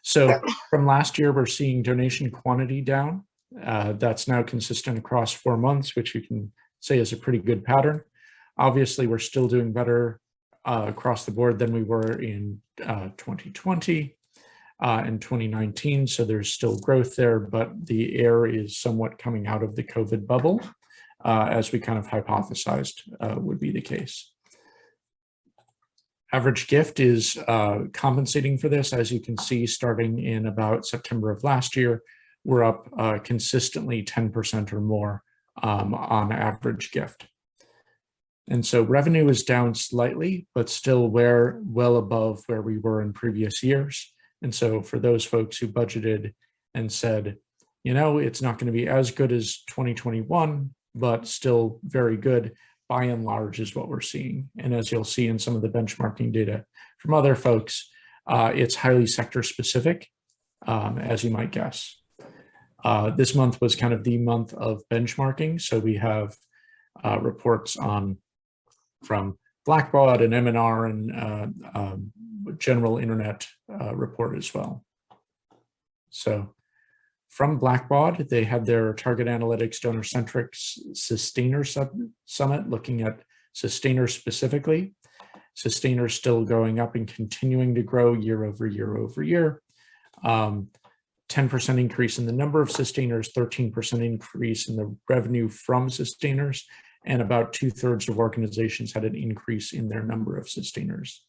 So from last year, we're seeing donation quantity down. That's now consistent across 4 months, which you can say is a pretty good pattern. Obviously, we're still doing better across the board than we were in 2020 and 2019. So there's still growth there, but the air is somewhat coming out of the COVID bubble, as we kind of hypothesized would be the case. Average gift is compensating for this. As you can see, starting in about September of last year, we're up consistently 10% or more on average gift. And so revenue is down slightly, but still well above where we were in previous years. And so for those folks who budgeted and said, you know, it's not going to be as good as 2021, but still very good, by and large is what we're seeing. And as you'll see in some of the benchmarking data from other folks, it's highly sector specific, as you might guess. This month was kind of the month of benchmarking. So we have reports from Blackbaud and M&R and General Internet report as well. So from Blackbaud, they had their Target Analytics Donor-Centric Sustainer Summit looking at sustainers specifically. Sustainers still going up and continuing to grow year over year over year. 10% increase in the number of sustainers, 13% increase in the revenue from sustainers, and about 2/3 of organizations had an increase in their number of sustainers.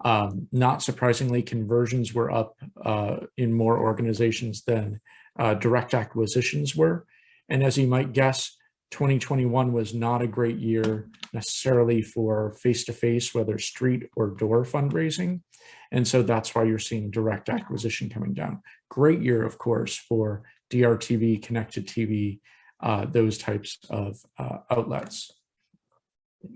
Not surprisingly, conversions were up in more organizations than direct acquisitions were. And as you might guess, 2021 was not a great year necessarily for face-to-face, whether street or door fundraising. And so that's why you're seeing direct acquisition coming down. Great year, of course, for DRTV, connected TV, those types of outlets.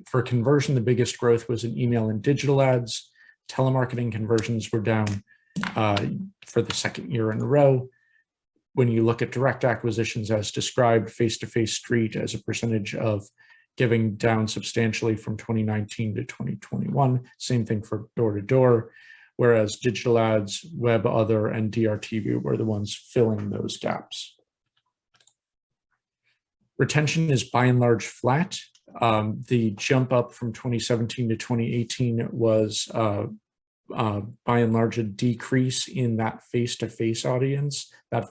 For conversion, the biggest growth was in email and digital ads. Telemarketing conversions were down for the second year in a row. When you look at direct acquisitions as described, face-to-face street as a percentage of giving down substantially from 2019 to 2021. Same thing for door-to-door, whereas digital ads, web, other, and DRTV were the ones filling those gaps. Retention is by and large flat. The jump up from 2017 to 2018 was by and large a decrease in that face-to-face audience. That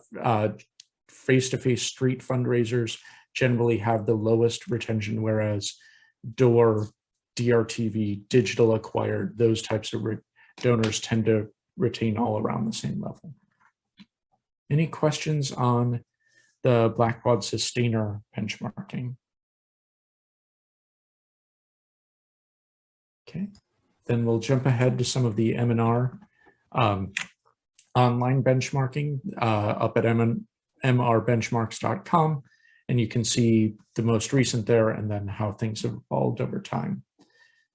face-to-face street fundraisers generally have the lowest retention, whereas door, DRTV, digital acquired, those types of donors tend to retain all around the same level. Any questions on the Blackbaud Sustainer benchmarking? Okay, then we'll jump ahead to some of the M&R online benchmarking up at mrbenchmarks.com, and you can see the most recent there and then how things have evolved over time.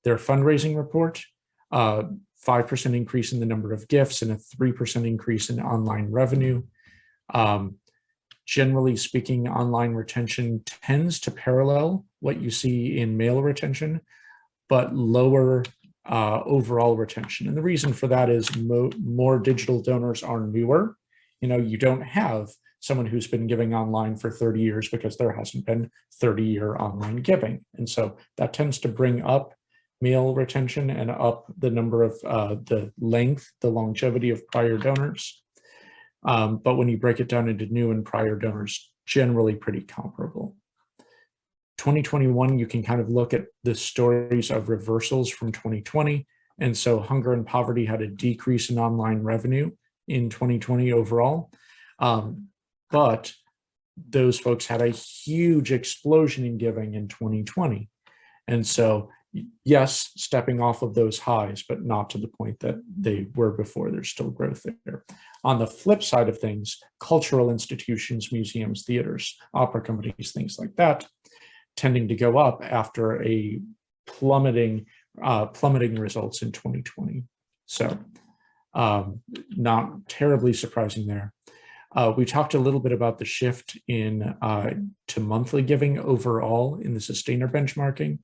Their fundraising report, 5% increase in the number of gifts and a 3% increase in online revenue. Generally speaking, online retention tends to parallel what you see in mail retention, but lower overall retention. And the reason for that is more digital donors are newer. You know, you don't have someone who's been giving online for 30 years because there hasn't been 30-year online giving. And so that tends to bring up mail retention and up the number of the longevity of prior donors. But when you break it down into new and prior donors, generally pretty comparable. 2021, you can kind of look at the stories of reversals from 2020. And so hunger and poverty had a decrease in online revenue in 2020 overall. But those folks had a huge explosion in giving in 2020. And so, yes, stepping off of those highs, but not to the point that they were before. There's still growth there. On the flip side of things, cultural institutions, museums, theaters, opera companies, things like that, tending to go up after a plummeting results in 2020. So not terribly surprising there. We talked a little bit about the shift in to monthly giving overall in the sustainer benchmarking.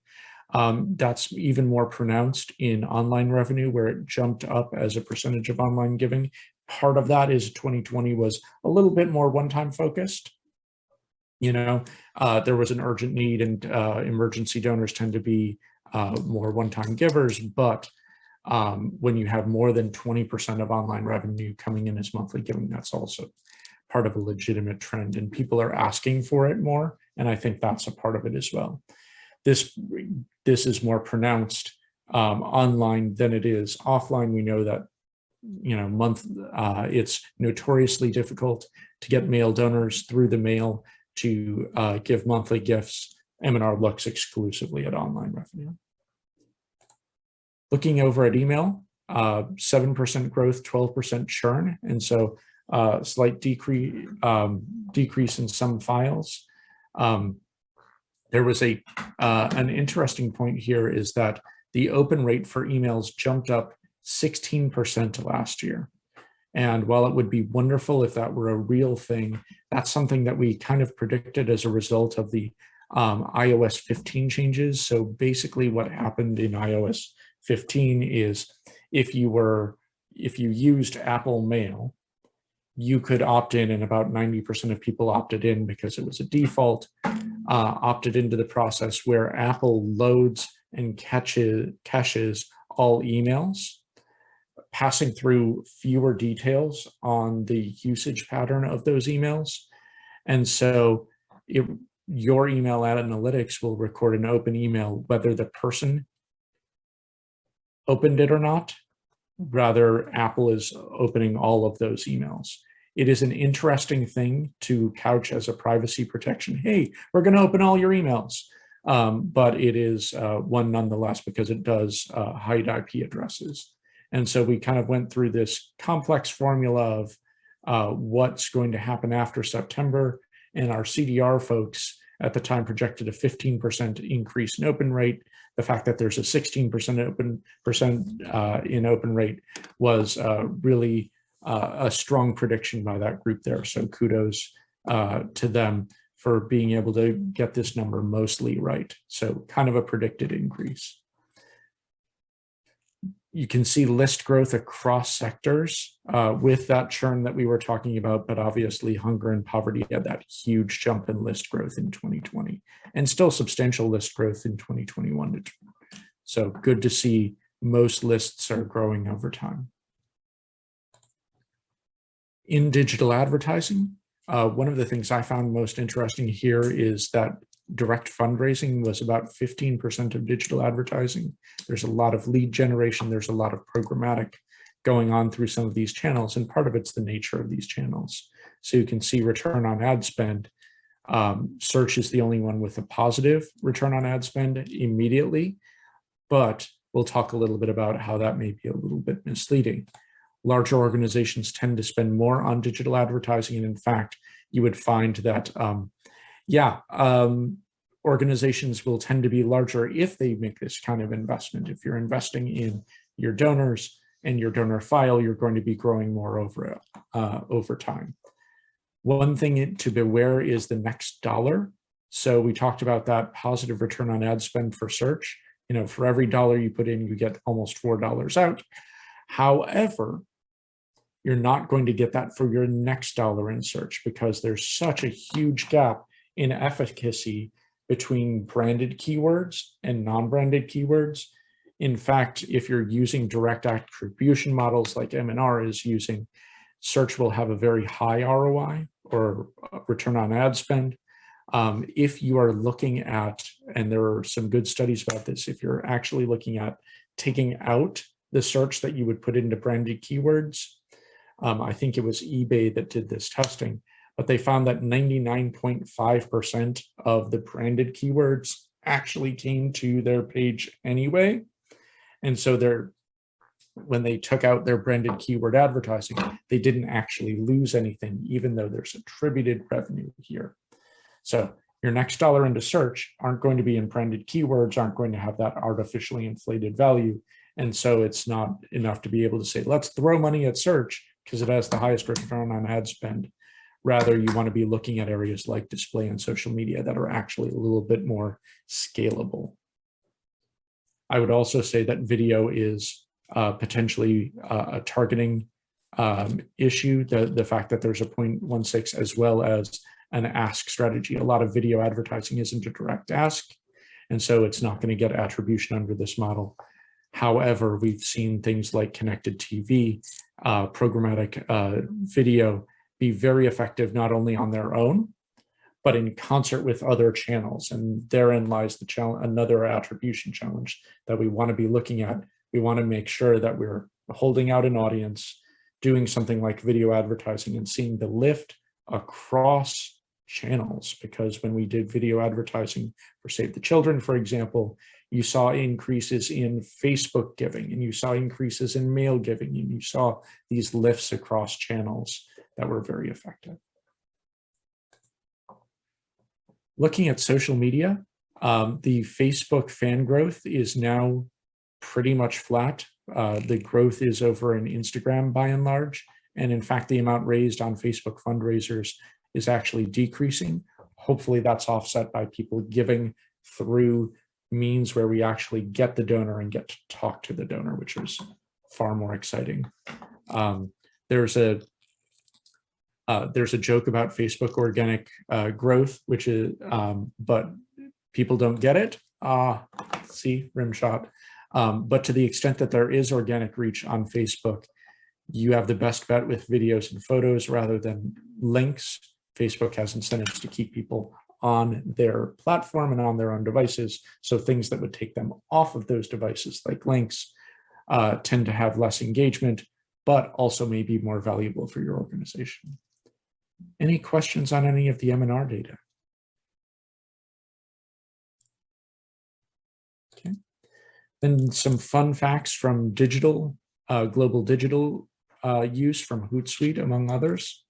That's even more pronounced in online revenue, where it jumped up as a percentage of online giving part of that is 2020 was a little bit more one-time focused. There was an urgent need, and emergency donors tend to be more one-time givers. But when you have more than 20% of online revenue coming in as monthly giving, that's also part of a legitimate trend, and people are asking for it more. And I think that's a part of it as well. This is more pronounced online than it is offline. We know that it's notoriously difficult to get mail donors through the mail to give monthly gifts. M&R looks exclusively at online revenue. Looking over at email, 7% growth, 12% churn, and so slight decrease in some files. There was an interesting point here, is that the open rate for emails jumped up 16% last year. And while it would be wonderful if that were a real thing, that's something that we kind of predicted as a result of the iOS 15 changes. So basically what happened in iOS 15 is if you used Apple Mail, you could opt in, and about 90% of people opted in because it was a default, opted into the process where Apple loads and caches all emails, passing through fewer details on the usage pattern of those emails. And so your email analytics will record an open email, whether the person opened it or not. Rather, Apple is opening all of those emails. It is an interesting thing to couch as a privacy protection. Hey, we're going to open all your emails. But it is one nonetheless, because it does hide IP addresses. And so we kind of went through this complex formula of what's going to happen after September. And our CDR folks at the time projected a 15% increase in open rate. The fact that there's a 16% in open rate was really a strong prediction by that group there. So kudos to them for being able to get this number mostly right. So kind of a predicted increase. You can see list growth across sectors with that churn that we were talking about, but obviously hunger and poverty had that huge jump in list growth in 2020, and still substantial list growth in 2021. So good to see most lists are growing over time. In digital advertising, one of the things I found most interesting here is that direct fundraising was about 15% of digital advertising. There's a lot of lead generation. There's a lot of programmatic going on through some of these channels, and part of it's the nature of these channels. So you can see return on ad spend. Search is the only one with a positive return on ad spend immediately, but we'll talk a little bit about how that may be a little bit misleading. Larger organizations tend to spend more on digital advertising, and in fact, you would find that organizations will tend to be larger if they make this kind of investment. If you're investing in your donors and your donor file, you're going to be growing more over time. One thing to beware is the next dollar. So we talked about that positive return on ad spend for search. For every dollar you put in, you get almost $4 out. However, you're not going to get that for your next dollar in search, because there's such a huge gap in efficacy between branded keywords and non-branded keywords. In fact, if you're using direct attribution models like M&R is using, search will have a very high ROI, or return on ad spend. If you are looking at, and there are some good studies about this, if you're actually looking at taking out the search that you would put into branded keywords, I think it was eBay that did this testing, but they found that 99.5% of the branded keywords actually came to their page anyway. And so when they took out their branded keyword advertising, they didn't actually lose anything, even though there's attributed revenue here. So your next dollar into search aren't going to be in branded keywords, aren't going to have that artificially inflated value. And so it's not enough to be able to say, let's throw money at search because it has the highest return on ad spend. Rather, you want to be looking at areas like display and social media that are actually a little bit more scalable. I would also say that video is potentially a targeting issue, the fact that there's a 0.16 as well as an ask strategy. A lot of video advertising isn't a direct ask, and so it's not going to get attribution under this model. However, we've seen things like connected TV, programmatic video be very effective, not only on their own, but in concert with other channels. And therein lies the challenge, another attribution challenge that we want to be looking at. We want to make sure that we're holding out an audience, doing something like video advertising and seeing the lift across channels. Because when we did video advertising for Save the Children, for example, you saw increases in Facebook giving, and you saw increases in mail giving, and you saw these lifts across channels that were very effective. Looking at social media, the Facebook fan growth is now pretty much flat. The growth is over in Instagram by and large. And in fact, the amount raised on Facebook fundraisers is actually decreasing. Hopefully that's offset by people giving through means where we actually get the donor and get to talk to the donor, which is far more exciting. There's a joke about Facebook organic growth, which is, but people don't get it. See, rim shot. But to the extent that there is organic reach on Facebook, you have the best bet with videos and photos rather than links. Facebook has incentives to keep people on their platform and on their own devices. So things that would take them off of those devices, like links, tend to have less engagement, but also may be more valuable for your organization. Any questions on any of the M&R data? Okay. Then some fun facts from digital, global digital use from Hootsuite, among others.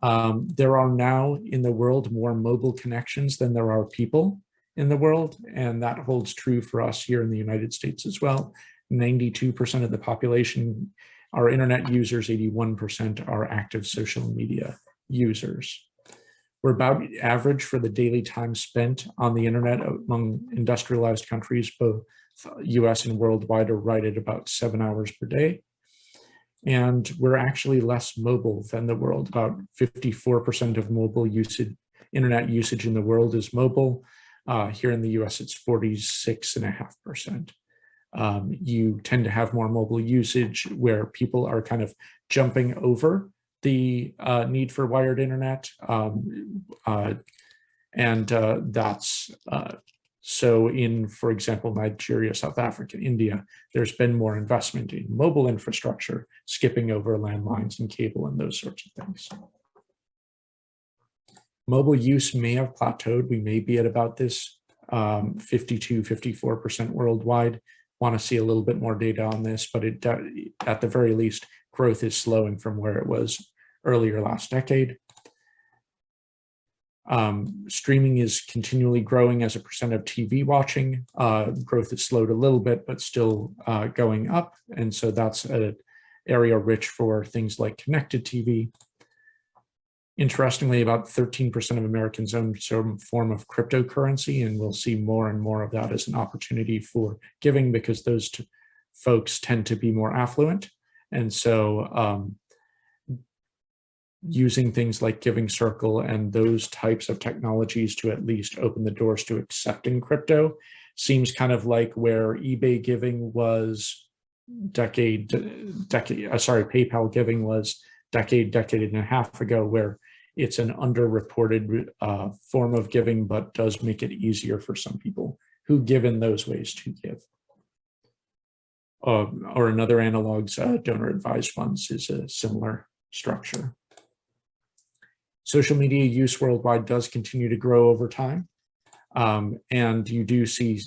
There are now in the world more mobile connections than there are people in the world, and that holds true for us here in the United States as well. 92% of the population are internet users, 81% are active social media users. We're about average for the daily time spent on the internet among industrialized countries, both US and worldwide, are right at about 7 hours per day. And we're actually less mobile than the world. About 54% of mobile usage, internet usage in the world is mobile. Here in the US, it's 46.5%. You tend to have more mobile usage where people are kind of jumping over the need for wired internet. That's so in, for example, Nigeria, South Africa, India, there's been more investment in mobile infrastructure, skipping over landlines and cable and those sorts of things. Mobile use may have plateaued. We may be at about this 52, 54% worldwide. Want to see a little bit more data on this, but it, at the very least, growth is slowing from where it was earlier last decade. Streaming is continually growing as a percent of TV watching. Growth has slowed a little bit, but still going up. And so that's an area rich for things like connected TV. Interestingly, about 13% of Americans own some form of cryptocurrency, and we'll see more and more of that as an opportunity for giving because those folks tend to be more affluent. And so using things like Giving Circle and those types of technologies to at least open the doors to accepting crypto seems kind of like where eBay giving was PayPal giving was decade and a half ago, where it's an underreported form of giving, but does make it easier for some people who give in those ways to give. Or another analog's donor advised funds is a similar structure. Social media use worldwide does continue to grow over time. And you do see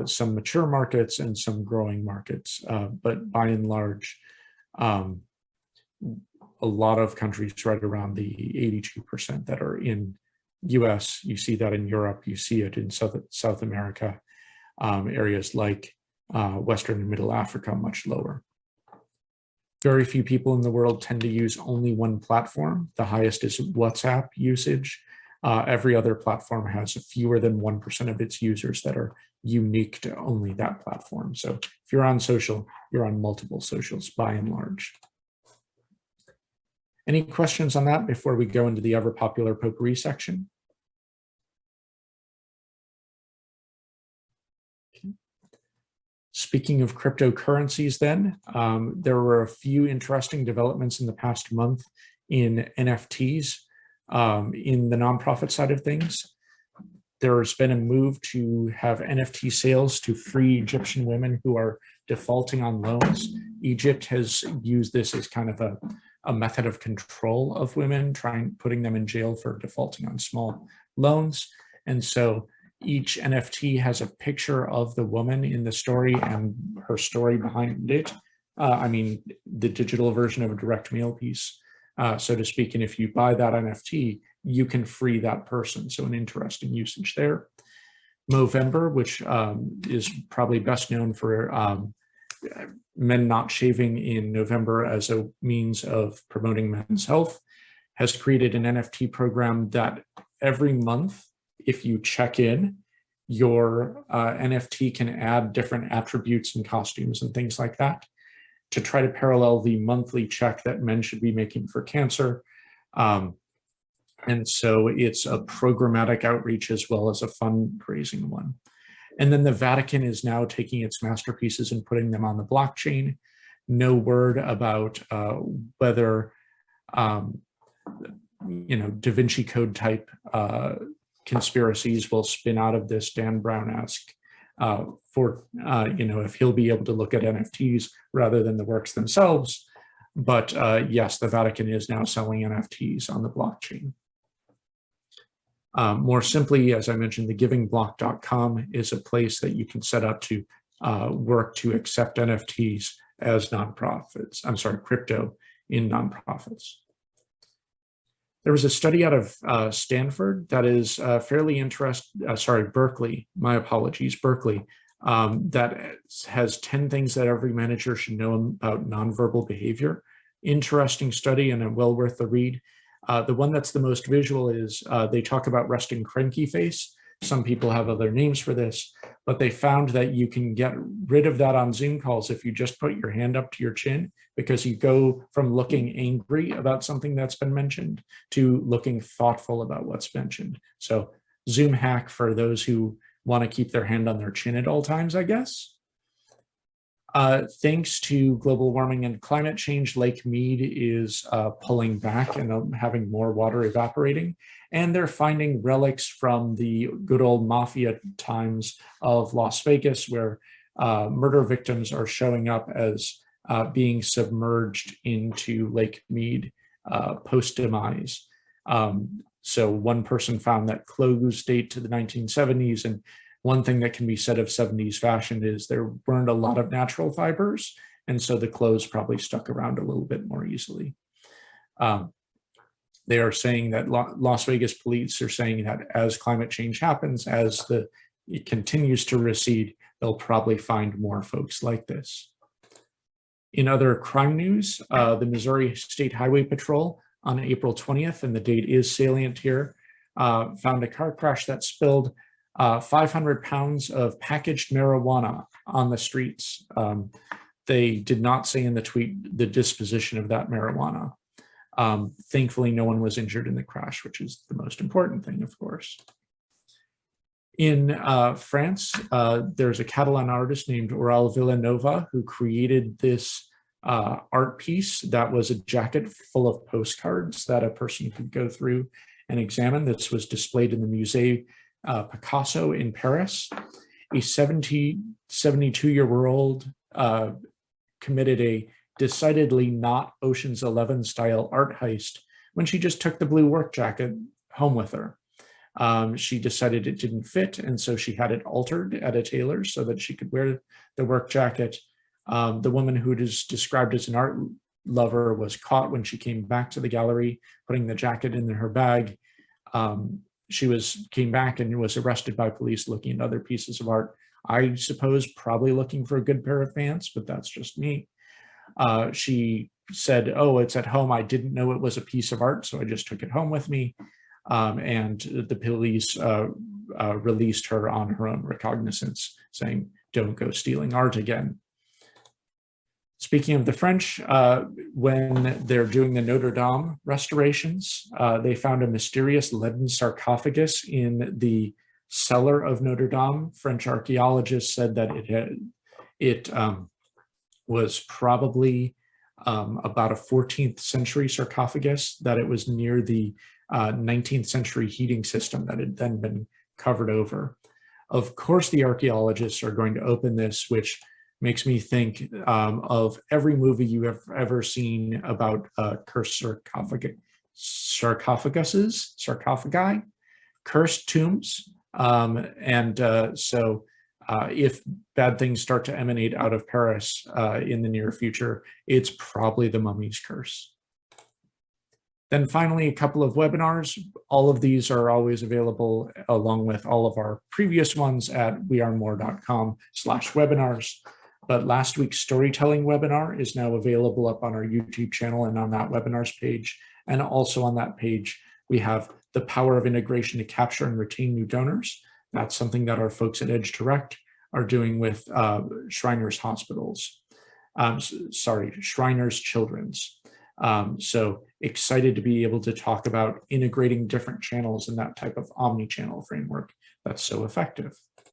some mature markets and some growing markets, but by and large, a lot of countries right around the 82% that are in US. You see that in Europe, you see it in South America, areas like Western and Middle Africa, much lower. Very few people in the world tend to use only one platform. The highest is WhatsApp usage. Every other platform has fewer than 1% of its users that are unique to only that platform. So if you're on social, you're on multiple socials by and large. Any questions on that before we go into the ever popular potpourri section? Speaking of cryptocurrencies then, there were a few interesting developments in the past month in NFTs in the nonprofit side of things. There's been a move to have NFT sales to free Egyptian women who are defaulting on loans. Egypt has used this as kind of a method of control of women, putting them in jail for defaulting on small loans. And so each NFT has a picture of the woman in the story and her story behind it. I mean, the digital version of a direct mail piece, so to speak. And if you buy that NFT, you can free that person. So an interesting usage there. Movember, which is probably best known for men not shaving in November as a means of promoting men's health, has created an NFT program that every month, if you check in, your NFT can add different attributes and costumes and things like that to try to parallel the monthly check that men should be making for cancer. And so it's a programmatic outreach as well as a fundraising one. And then the Vatican is now taking its masterpieces and putting them on the blockchain. No word about whether, Da Vinci Code type conspiracies will spin out of this. Dan Brown-esque if he'll be able to look at NFTs rather than the works themselves. But yes, the Vatican is now selling NFTs on the blockchain. More simply, as I mentioned, the givingblock.com is a place that you can set up to work to accept NFTs as crypto in nonprofits. There was a study out of Stanford that is fairly interesting, Berkeley, my apologies, Berkeley, that has 10 things that every manager should know about nonverbal behavior. Interesting study and well worth the read. The one that's the most visual is they talk about resting cranky face. Some people have other names for this, but they found that you can get rid of that on Zoom calls if you just put your hand up to your chin, because you go from looking angry about something that's been mentioned to looking thoughtful about what's mentioned. So Zoom hack for those who want to keep their hand on their chin at all times, I guess. Thanks to global warming and climate change, Lake Mead is pulling back and having more water evaporating. And they're finding relics from the good old mafia times of Las Vegas, where murder victims are showing up as being submerged into Lake Mead post-demise. So one person found that clothes date to the 1970s, and one thing that can be said of 70s fashion is there weren't a lot of natural fibers, and so the clothes probably stuck around a little bit more easily. They are saying that Las Vegas police are saying that as climate change happens, as it continues to recede, they'll probably find more folks like this. In other crime news, the Missouri State Highway Patrol on April 20th, and the date is salient here, found a car crash that spilled 500 pounds of packaged marijuana on the streets. They did not say in the tweet the disposition of that marijuana. Thankfully, no one was injured in the crash, which is the most important thing, of course. In France, there's a Catalan artist named Oral Villanova who created this art piece that was a jacket full of postcards that a person could go through and examine. This was displayed in the Musée Picasso in Paris. A 72-year-old committed a decidedly not Ocean's 11 style art heist when she just took the blue work jacket home with her. She decided it didn't fit, and so she had it altered at a tailor's so that she could wear the work jacket. The woman who is described as an art lover was caught when she came back to the gallery, putting the jacket in her bag. She came back and was arrested by police looking at other pieces of art. I suppose probably looking for a good pair of pants, but that's just me. She said, "Oh, it's at home. I didn't know it was a piece of art, so I just took it home with me." And the police released her on her own recognizance, saying, "Don't go stealing art again." Speaking of the French, when they're doing the Notre Dame restorations, they found a mysterious leaden sarcophagus in the cellar of Notre Dame. French archaeologists said that it was probably about a 14th century sarcophagus, that it was near the 19th century heating system that had then been covered over. Of course, the archaeologists are going to open this, which makes me think of every movie you have ever seen about cursed sarcophagi, cursed tombs. So if bad things start to emanate out of Paris in the near future, it's probably the mummy's curse. Then finally, a couple of webinars. All of these are always available along with all of our previous ones at wearemore.com/webinars. But last week's storytelling webinar is now available up on our YouTube channel and on that webinars page. And also on that page, we have the power of integration to capture and retain new donors. That's something that our folks at EdgeDirect are doing with Shriners Hospitals. Shriners Children's. So excited to be able to talk about integrating different channels in that type of omni-channel framework that's so effective.